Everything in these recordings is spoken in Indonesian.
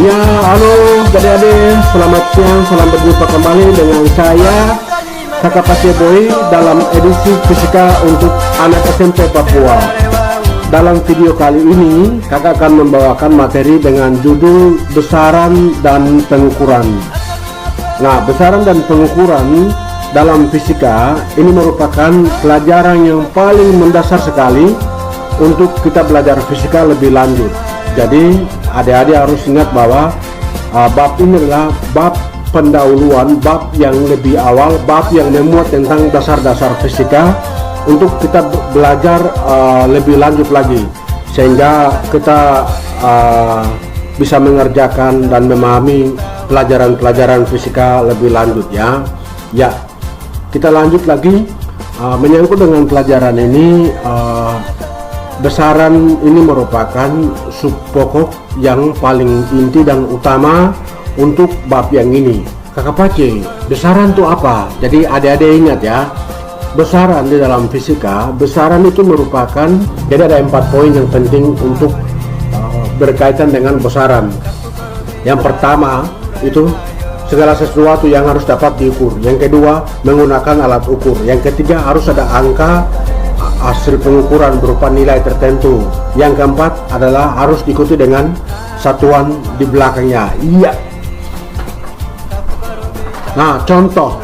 Ya, halo adik-adik, selamat siang, salam berjumpa kembali dengan saya Kakak Pasir Boy dalam edisi fisika untuk anak SMP Papua. Dalam video kali ini, kakak akan membawakan materi dengan judul besaran dan pengukuran. Nah, besaran dan pengukuran dalam fisika ini merupakan pelajaran yang paling mendasar sekali untuk kita belajar fisika lebih lanjut. Jadi adik-adik harus ingat bahwa bab ini adalah bab pendahuluan, bab yang lebih awal, bab yang memuat tentang dasar-dasar fisika untuk kita belajar lebih lanjut lagi, sehingga kita bisa mengerjakan dan memahami pelajaran-pelajaran fisika lebih lanjut ya. Ya, kita lanjut lagi menyangkut dengan pelajaran ini. Besaran ini merupakan sub pokok yang paling inti dan utama untuk bab yang ini. Kakak Pace, besaran itu apa? Jadi adik-adik ingat ya, besaran di dalam fisika, besaran itu merupakan, jadi ada 4 poin yang penting untuk berkaitan dengan besaran. Yang pertama itu segala sesuatu yang harus dapat diukur. Yang kedua, menggunakan alat ukur. Yang ketiga, harus ada angka hasil pengukuran berupa nilai tertentu. Yang keempat adalah harus diikuti dengan satuan di belakangnya. Iya. Nah, contoh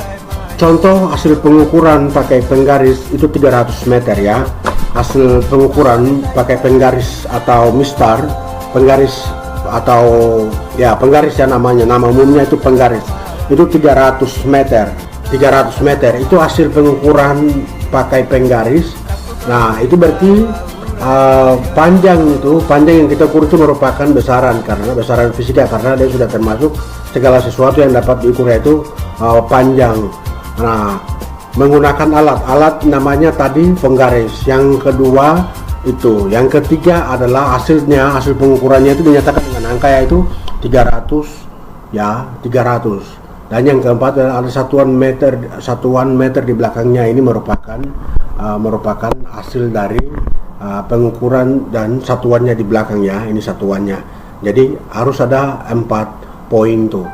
hasil pengukuran pakai penggaris itu 300 meter ya. Hasil pengukuran pakai penggaris atau mistar, penggaris atau ya penggaris ya namanya, nama umumnya itu penggaris. Itu 300 meter. 300 meter itu hasil pengukuran pakai penggaris. Nah, itu berarti panjang yang kita ukur itu merupakan besaran, karena besaran fisika, karena dia sudah termasuk segala sesuatu yang dapat diukur, yaitu panjang. Nah, menggunakan alat namanya tadi penggaris. Yang kedua itu, yang ketiga adalah hasil pengukurannya itu dinyatakan dengan angka, yaitu 300 ya, 300. Dan yang keempat adalah ada satuan meter di belakangnya. Ini merupakan hasil dari pengukuran dan satuannya di belakangnya. Ini satuannya. Jadi harus ada 4 poin tuh.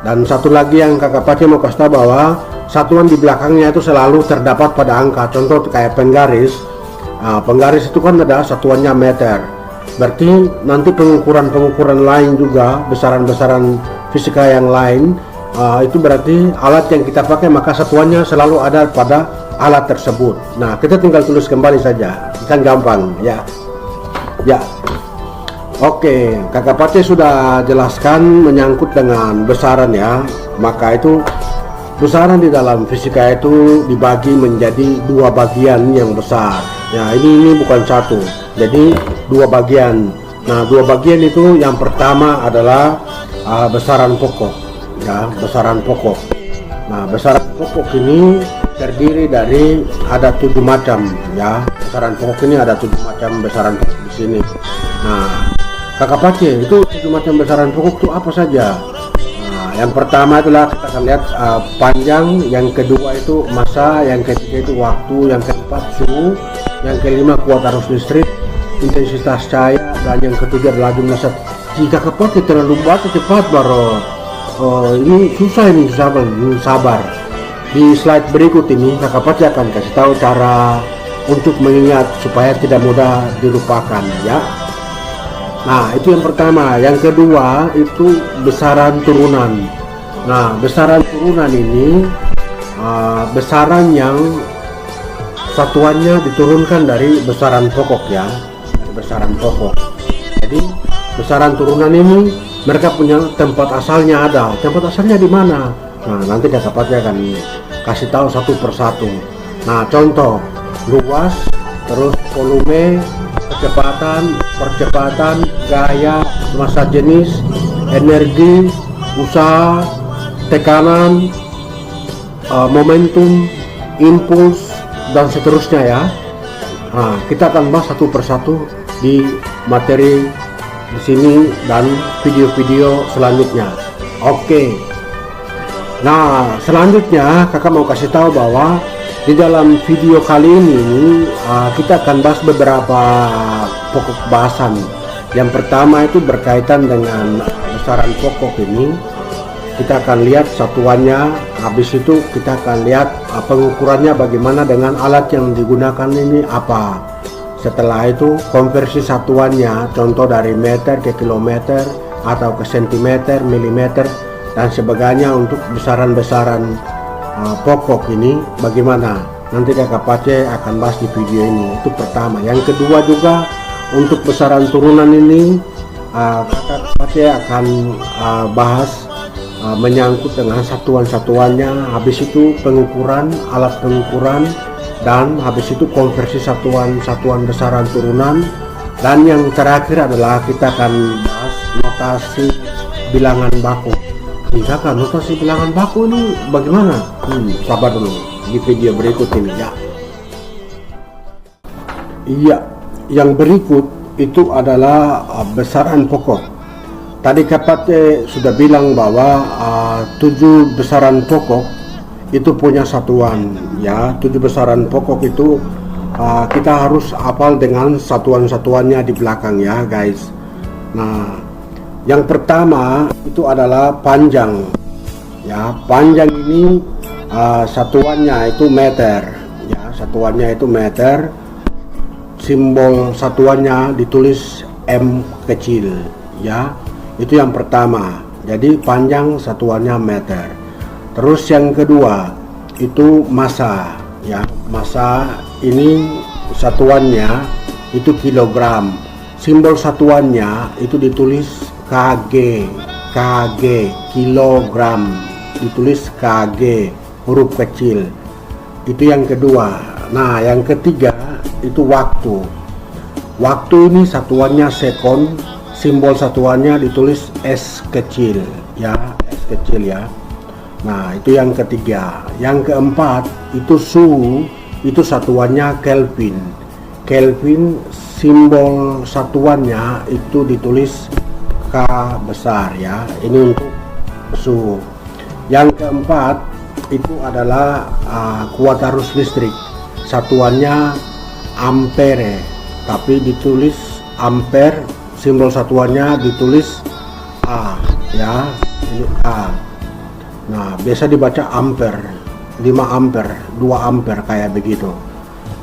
Dan satu lagi yang kakak Pace mau kasih tahu, bahwa satuan di belakangnya itu selalu terdapat pada angka. Contoh kayak penggaris. Penggaris itu kan ada satuannya meter. Berarti nanti pengukuran lain juga, besaran-besaran fisika yang lain, itu berarti alat yang kita pakai maka satuannya selalu ada pada alat tersebut. Nah, kita tinggal tulis kembali saja, kan gampang ya. Ya, oke, kakak Pace sudah jelaskan menyangkut dengan besaran ya. Maka itu besaran di dalam fisika itu dibagi menjadi 2 bagian yang besar. Ya, ini bukan satu, jadi 2 bagian. Nah, 2 bagian itu yang pertama adalah besaran pokok. Ya, besaran pokok. Nah, besaran pokok ini terdiri dari ada 7 macam ya. Besaran pokok ini ada 7 macam besaran pokok di sini. Nah, kakak Pace, itu 7 macam besaran pokok itu apa saja? Nah, yang pertama itulah kita akan lihat panjang, yang kedua itu massa, yang ketiga itu waktu, yang keempat suhu, yang kelima kuat arus listrik, intensitas cahaya, dan yang ketiga laju massa. Jika kakak Pace terlalu cepat baru ini susah, sabar. Di slide berikut ini kakak Pace akan kasih tahu cara untuk mengingat supaya tidak mudah dilupakan ya. Nah, itu yang pertama. Yang kedua itu besaran turunan. Nah, besaran turunan ini besaran yang satuannya diturunkan dari besaran pokok ya, dari besaran pokok. Jadi besaran turunan ini mereka punya tempat asalnya ada. Tempat asalnya di mana? Nah, nanti kakak Pace akan kasih tahu satu persatu. Nah, contoh luas, terus volume, percepatan, gaya, massa jenis, energi, usaha, tekanan, momentum, impuls, dan seterusnya ya. Nah, kita akan bahas satu persatu di materi di sini dan video-video selanjutnya. Oke. Nah, selanjutnya kakak mau kasih tahu bahwa di dalam video kali ini kita akan bahas beberapa pokok bahasan. Yang pertama itu berkaitan dengan besaran pokok ini. Kita akan lihat satuannya, habis itu kita akan lihat pengukurannya bagaimana dengan alat yang digunakan ini apa. Setelah itu konversi satuannya, contoh dari meter ke kilometer atau ke sentimeter, milimeter dan sebagainya untuk besaran-besaran pokok ini bagaimana. Nanti Kakak Pace akan bahas di video ini. Itu pertama. Yang kedua juga untuk besaran turunan ini Kakak Pace akan bahas menyangkut dengan satuan-satuannya, habis itu pengukuran, alat pengukuran, dan habis itu konversi satuan besaran turunan, dan yang terakhir adalah kita akan bahas notasi bilangan baku. Misalkan notasi bilangan baku ini bagaimana? Sabar dulu di video berikut ini ya. Iya, yang berikut itu adalah besaran pokok. Tadi Kakak sudah bilang bahwa 7 besaran pokok itu punya satuan ya. 7 besaran pokok itu kita harus hafal dengan satuan-satuannya di belakang ya guys. Nah, yang pertama itu adalah panjang ya. Panjang ini satuannya itu meter ya. Satuannya itu meter, simbol satuannya ditulis M kecil ya. Itu yang pertama. Jadi panjang satuannya meter. Terus yang kedua itu massa ya. Massa ini satuannya itu kilogram. Simbol satuannya itu ditulis kg. Kg, kilogram. Ditulis kg, huruf kecil. Itu yang kedua. Nah, yang ketiga itu waktu. Waktu ini satuannya sekon. Simbol satuannya ditulis S kecil ya. S kecil ya. Nah, itu yang ketiga. Yang keempat itu suhu, itu satuannya Kelvin. Kelvin simbol satuannya itu ditulis K besar ya. Ini untuk suhu. Yang keempat itu adalah kuat arus listrik. Satuannya ampere, tapi ditulis ampere, simbol satuannya ditulis A ya. Ini A. Nah, biasa dibaca ampere, 5 ampere, 2 ampere kayak begitu.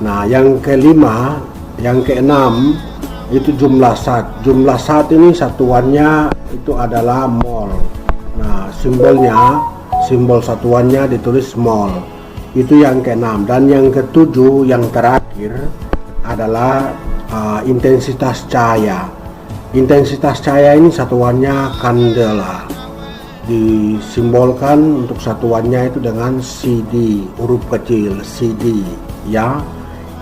Nah, yang kelima, yang keenam itu jumlah zat. Jumlah zat ini satuannya itu adalah mol. Nah, simbol satuannya ditulis mol. Itu yang keenam. Dan yang ketujuh, yang terakhir adalah intensitas cahaya. Intensitas cahaya ini satuannya kandela. Disimbolkan untuk satuannya itu dengan CD, huruf kecil CD ya.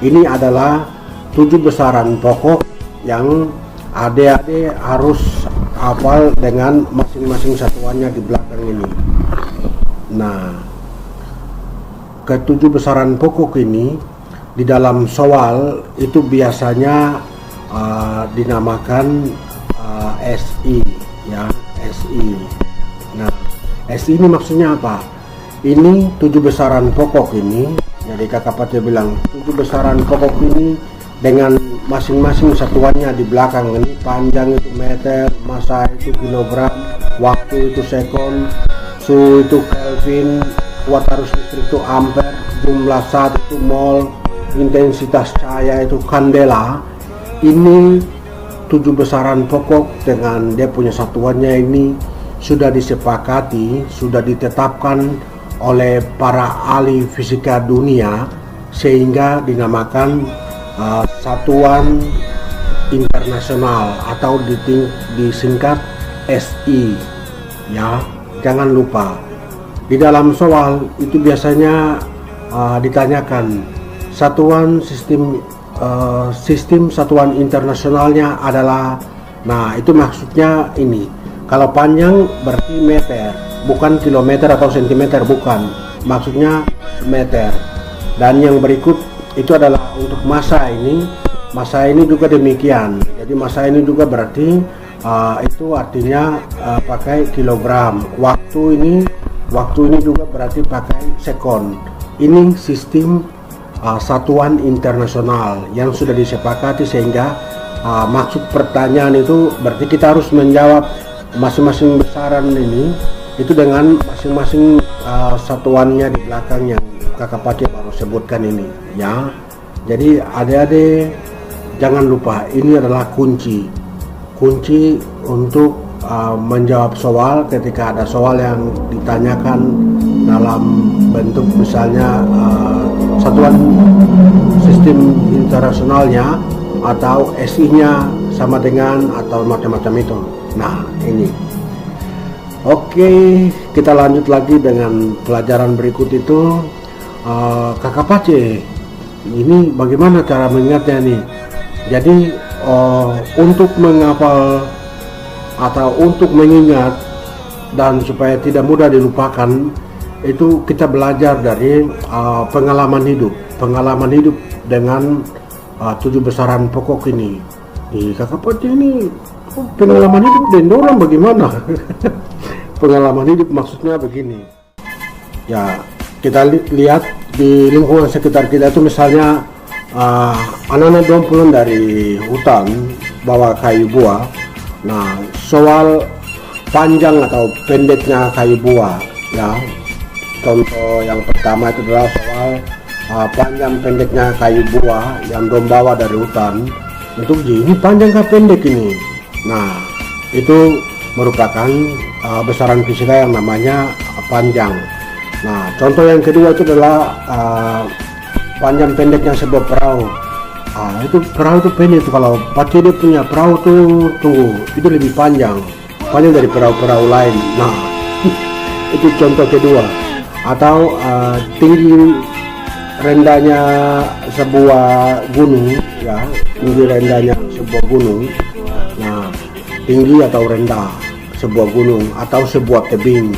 Ini adalah 7 besaran pokok yang adik-adik harus hafal dengan masing-masing satuannya di belakang ini. Nah, ke-7 besaran pokok ini di dalam soal itu biasanya dinamakan SI ya, SI. Nah, SI ini maksudnya apa? Ini 7 besaran pokok ini. Jadi Kakak Pace bilang 7 besaran pokok ini dengan masing-masing satuannya di belakang ini. Panjang itu meter, massa itu kilogram, waktu itu sekon, suhu itu Kelvin, kuat arus listrik itu ampere, jumlah zat itu mol, intensitas cahaya itu kandela. Ini 7 besaran pokok dengan dia punya satuannya ini sudah disepakati, sudah ditetapkan oleh para ahli fisika dunia sehingga dinamakan satuan internasional atau disingkat SI ya. Jangan lupa di dalam soal itu biasanya ditanyakan satuan sistem satuan internasionalnya adalah, nah itu maksudnya ini. Kalau panjang berarti meter, bukan kilometer atau sentimeter, bukan. Maksudnya meter. Dan yang berikut itu adalah untuk massa ini. Massa ini juga demikian. Jadi massa ini juga berarti itu artinya pakai kilogram. Waktu ini juga berarti pakai sekon. Ini sistem satuan internasional yang sudah disepakati sehingga maksud pertanyaan itu berarti kita harus menjawab masing-masing besaran ini itu dengan masing-masing satuannya di belakang yang kakak Pace baru sebutkan ini ya. Jadi adik-adik jangan lupa ini adalah kunci untuk menjawab soal ketika ada soal yang ditanyakan dalam bentuk misalnya satuan sistem internasionalnya atau SI-nya sama dengan atau macam-macam itu. Nah ini oke, kita lanjut lagi dengan pelajaran berikut itu. Kakak Pace, ini bagaimana cara mengingatnya nih? Jadi untuk menghafal atau untuk mengingat dan supaya tidak mudah dilupakan itu kita belajar dari pengalaman hidup dengan 7 besaran pokok ini. Kakak Pace ini pengalaman hidup dan orang bagaimana? Pengalaman hidup maksudnya begini ya, kita lihat di lingkungan sekitar kita itu misalnya anak-anak dong pulang dari hutan bawa kayu buah. Nah soal panjang atau pendeknya kayu buah ya, contoh yang pertama itu adalah soal panjang pendeknya kayu buah yang dong bawa dari hutan. Untuk ini panjang kah pendek ini? Nah itu merupakan besaran fisika yang namanya panjang. Nah contoh yang kedua itu adalah panjang pendeknya sebuah perahu. Itu perahu itu pendek itu, kalau Pace dia punya perahu tuh itu lebih panjang dari perahu-perahu lain. Nah itu contoh kedua. Atau tinggi rendahnya sebuah gunung ya, nah tinggi atau rendah sebuah gunung atau sebuah tebing,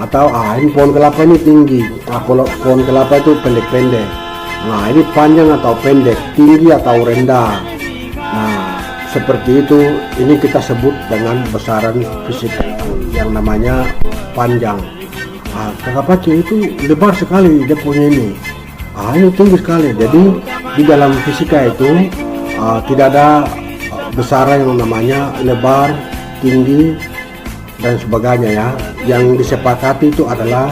atau ini pohon kelapa ini tinggi, pohon kelapa itu pendek-pendek. Nah ini panjang atau pendek, tinggi atau rendah. Nah seperti itu, ini kita sebut dengan besaran fisika yang namanya panjang. Kakak Pace itu lebar sekali dia punya ini. Ini tinggi sekali. Jadi di dalam fisika itu tidak ada besaran yang namanya lebar, tinggi dan sebagainya ya. Yang disepakati itu adalah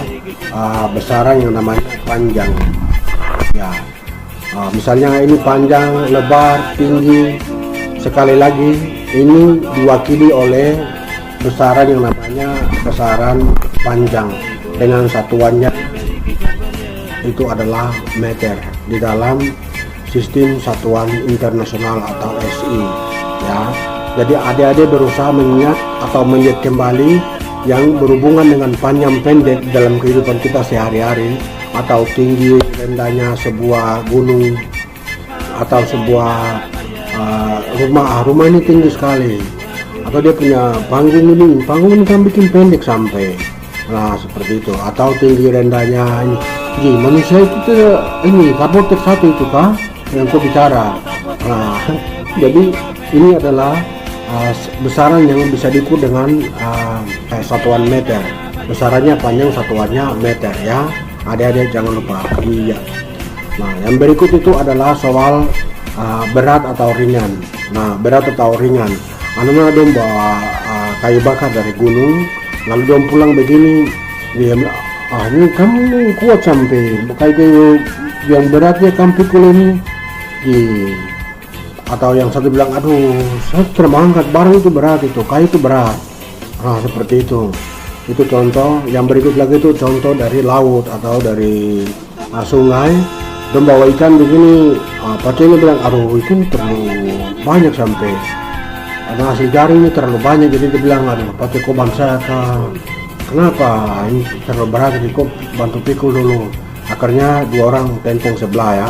besaran yang namanya panjang ya. Misalnya ini panjang, lebar, tinggi. Sekali lagi ini diwakili oleh besaran yang namanya besaran panjang dengan satuannya itu adalah meter di dalam sistem satuan internasional atau SI ya. Jadi adik-adik berusaha mengingat atau mengingat kembali yang berhubungan dengan panjang pendek dalam kehidupan kita sehari-hari, atau tinggi rendahnya sebuah gunung atau sebuah rumah ini tinggi sekali, atau dia punya panggung ini kan bikin pendek sampai. Nah seperti itu. Atau tinggi rendahnya ini. Jadi manusia itu ini karbotek satu itu kah yang kau bicara. Nah jadi ini adalah besaran yang bisa diukur dengan satuan meter. Besarannya panjang, satuannya meter ya. Adik-adik jangan lupa. Iya. Nah yang berikut itu adalah soal berat atau ringan. Nah berat atau ringan, anak-anak dong bawa kayu bakar dari gunung, lalu dong pulang begini, dia bilang, ini kamu kuat sampai kayu yang beratnya kamu pikul ini. Atau yang satu bilang, aduh saya tidak mau angkat barang itu berat, itu kayu itu berat. Nah seperti itu. Itu contoh. Yang berikut lagi itu contoh dari laut atau dari sungai. Dan bawa ikan begini, Pace ini bilang, aduh ikan terlalu banyak sampai hasil jaring ini terlalu banyak. Jadi dia bilang, aduh Pace kok bantu saya kah? Kenapa? Ini terlalu berat, jadi kok bantu pikul dulu. Akhirnya dua orang tenteng sebelah ya,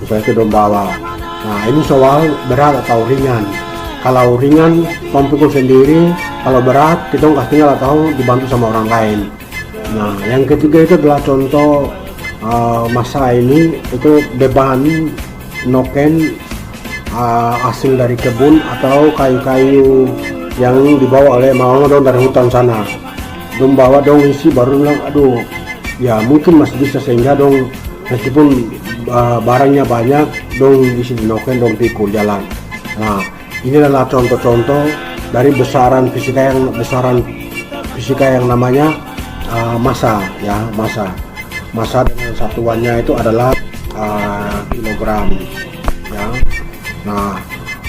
misalnya kita bawa. Nah ini soal berat atau ringan. Kalau ringan kamu pikul sendiri, kalau berat kita nggak tinggal atau dibantu sama orang lain. Nah yang ketiga itu adalah contoh masa ini itu beban noken hasil dari kebun atau kayu-kayu yang dibawa oleh mama dong dari hutan sana. Dong bawa dong isi, baru bilang aduh ya mungkin masih bisa, sehingga dong meskipun barangnya banyak dong isi di noken dong pikul jalan. Nah Ini adalah contoh-contoh dari besaran fisika yang namanya massa, ya, massa dengan satuannya itu adalah kilogram, ya. Nah,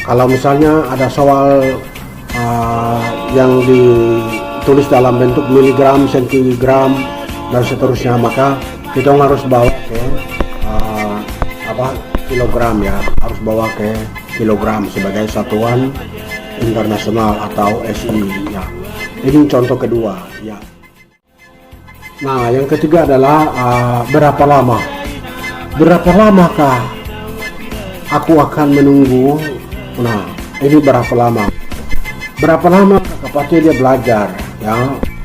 kalau misalnya ada soal yang ditulis dalam bentuk miligram, sentigram dan seterusnya, maka kita harus bawa ke kilogram, ya, harus bawa ke kilogram sebagai satuan internasional atau SI, ya. Ini contoh kedua, ya. Nah, yang ketiga adalah berapa lamakah aku akan menunggu. Nah, ini berapa lama kakak Pace dia belajar, ya,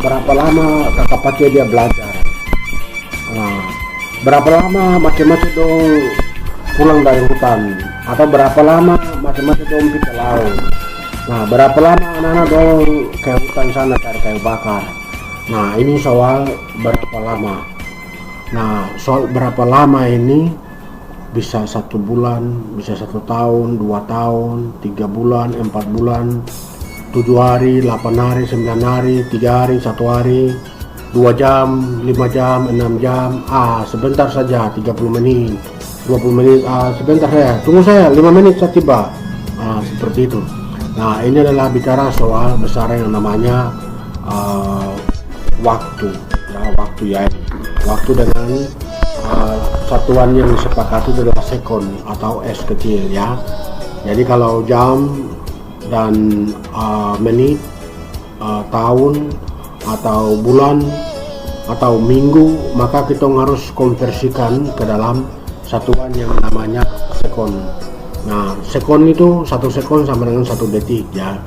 berapa lama kakak Pace dia belajar. Nah, berapa lama macam-macam dong pulang dari hutan, atau berapa lama macam-macam dong pergi ke laut. Nah, berapa lama anak-anak dong ke hutan sana cari kayu bakar. Nah, ini soal berapa lama. Nah, soal berapa lama ini bisa 1 bulan, bisa 1 tahun, 2 tahun, 3 bulan, 4 bulan, 7 hari, 8 hari, 9 hari, 3 hari, 1 hari, 2 jam, 5 jam, 6 jam. Sebentar saja, 30 menit, 20 menit, sebentar saya, tunggu saya, 5 menit saya tiba. Seperti itu. Nah, ini adalah bicara soal besaran yang namanya waktu, ya, waktu dengan satuan yang disepakati adalah sekon atau S kecil, ya. Jadi kalau jam dan menit, tahun atau bulan atau minggu, maka kita harus konversikan ke dalam satuan yang namanya sekon. Nah, sekon itu 1 sekon sama dengan 1 detik, ya,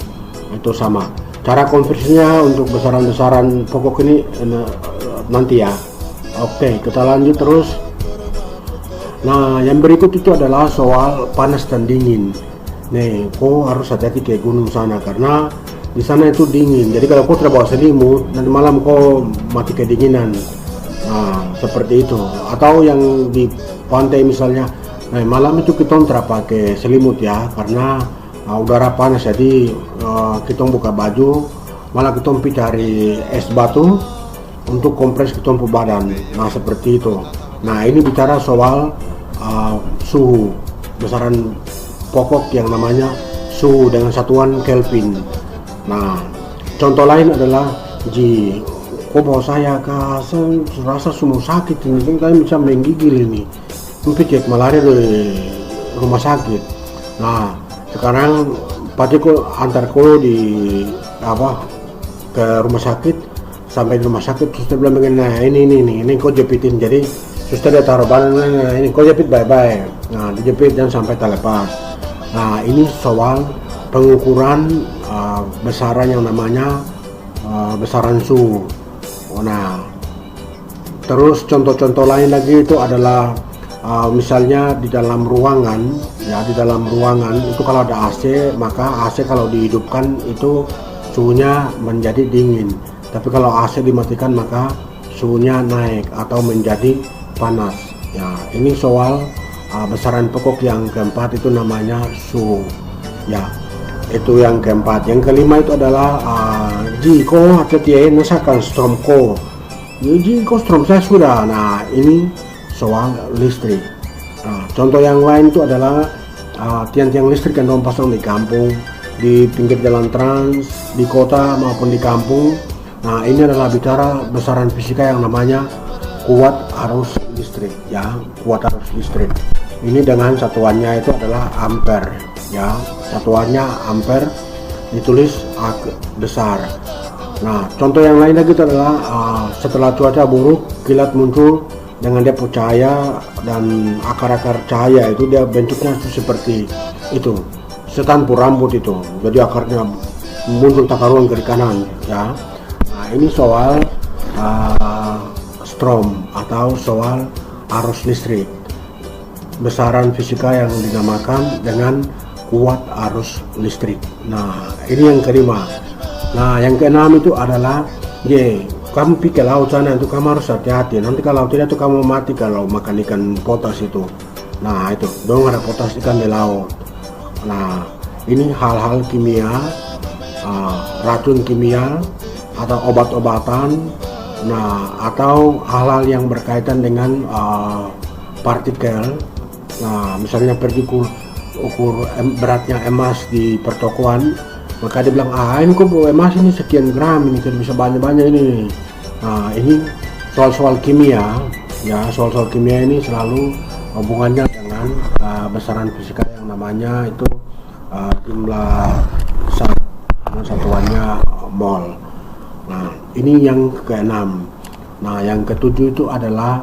itu sama. Cara konversinya untuk besaran-besaran pokok ini nanti, ya. Oke, kita lanjut terus. Nah, yang berikut itu adalah soal panas dan dingin. Nih, kau harus hati-hati ke gunung sana karena di sana itu dingin. Jadi kalau kau tidak bawa selimut, nanti malam kau mati kedinginan. Nah, seperti itu. Atau yang di pantai misalnya, malam itu kita tidak pakai selimut, ya, karena udara panas. Jadi kita buka baju, malah kita pergi cari es batu untuk kompres kita badan. Nah, seperti itu. Nah, ini bicara soal suhu, besaran pokok yang namanya suhu dengan satuan Kelvin. Nah, contoh lain adalah kok bawa saya rasa semua sakit ini, kan bisa menggigil ini, mungkin cek malaria di rumah sakit. Nah, sekarang Pace kok antar kau ke rumah sakit. Sampai di rumah sakit suster bilang begini, nah ini kau jepitin. Jadi suster dia taruh badan, ini kau jepit baik-baik. Nah, dijepit dan sampai terlepas. Nah, ini soal pengukuran besaran yang namanya besaran suhu. Nah, terus contoh-contoh lain lagi itu adalah misalnya di dalam ruangan, ya, di dalam ruangan itu kalau ada AC, maka AC kalau dihidupkan itu suhunya menjadi dingin. Tapi kalau AC dimatikan maka suhunya naik atau menjadi panas. Ya, ini soal besaran pokok yang keempat itu namanya suhu. Ya, itu yang keempat. Yang kelima itu adalah jiko hati-hati nasakan stromko. Jiko strom saya sudah. Nah, ini soal listrik. Nah, contoh yang lain itu adalah tiang-tiang listrik yang dong pasang di kampung, di pinggir jalan trans, di kota maupun di kampung. Nah, ini adalah bicara besaran fisika yang namanya kuat arus listrik, ya, kuat arus listrik. Ini dengan satuannya itu adalah ampere, ya, satuannya ampere, ditulis besar. Nah, contoh yang lain lagi itu adalah setelah cuaca buruk, kilat muncul dengan dia cahaya dan akar-akar cahaya itu dia bentuknya seperti itu, setanpur rambut itu. Jadi akarnya muncul takaruan kiri kanan, ya. Nah, ini soal strom atau soal arus listrik, besaran fisika yang dinamakan dengan kuat arus listrik. Nah, ini yang kelima. Nah, yang keenam itu adalah kamu pergi ke laut sana itu kamu harus hati-hati. Nanti kalau tidak itu kamu mati kalau makan ikan potas itu. Nah, itu dong ada potas ikan di laut. Nah, ini hal-hal kimia, racun kimia atau obat-obatan, nah atau hal-hal yang berkaitan dengan partikel. Nah misalnya pergi ukur beratnya emas di pertokoan, maka dia bilang ini kok emas ini sekian gram, ini tidak bisa banyak-banyak ini. Nah ini soal-soal kimia ya, soal-soal kimia ini selalu hubungannya dengan besaran fisika yang namanya itu jumlah satuannya mol. Nah ini yang keenam. Nah yang ketujuh itu adalah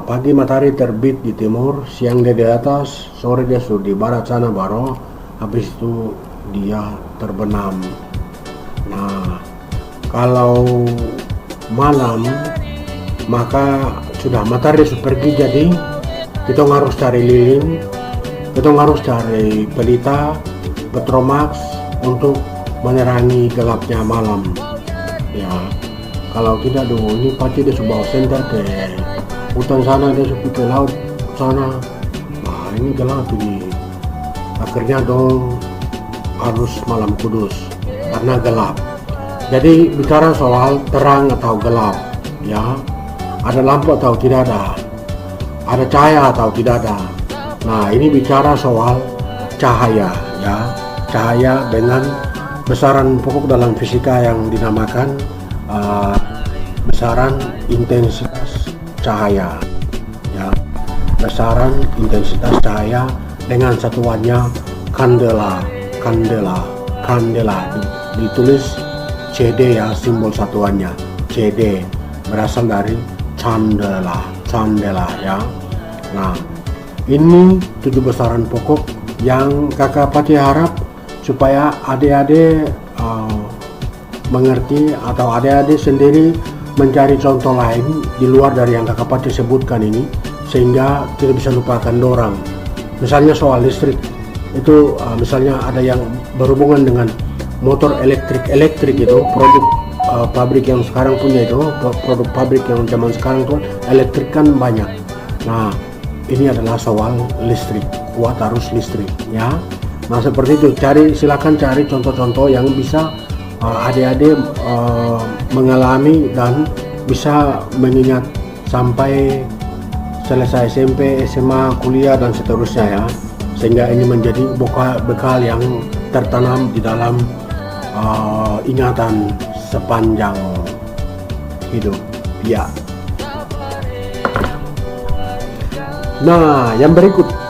pagi matahari terbit di timur, siang dia di atas, sore dia sudah di barat sana, baru habis itu dia terbenam. Nah kalau malam maka sudah matahari sudah pergi, jadi kita harus cari lilin, kita harus cari pelita, petromax untuk menerangi gelapnya malam ya. Kalau tidak dulu ini pasti dia sudah bawa senter ke hutan sana, dia sudah ke laut sana. Nah ini gelap ini, akhirnya dong harus malam kudus karena gelap. Jadi bicara soal terang atau gelap ya, ada lampu atau tidak ada cahaya atau tidak ada. Nah ini bicara soal cahaya ya, cahaya dengan besaran pokok dalam fisika yang dinamakan besaran intensitas cahaya ya, besaran intensitas cahaya dengan satuannya kandela. Ditulis CD ya, simbol satuannya CD, berasal dari candela ya. Nah ini 7 besaran pokok yang kakak Pati harap supaya adik-adik mengerti atau adik-adik sendiri mencari contoh lain di luar dari yang kakak Pati sebutkan ini, sehingga tidak bisa lupakan dorang. Misalnya soal listrik itu, misalnya ada yang berhubungan dengan motor elektrik itu, produk pabrik yang sekarang punya itu, produk pabrik yang zaman sekarang itu elektrik kan banyak. Nah ini adalah soal listrik, kuat arus listrik ya. Nah seperti itu, silakan cari contoh-contoh yang bisa adik-adik mengalami dan bisa mengingat sampai selesai SMP, SMA, kuliah dan seterusnya ya, sehingga ini menjadi bekal yang tertanam di dalam ingatan sepanjang hidup ya. Nah yang berikut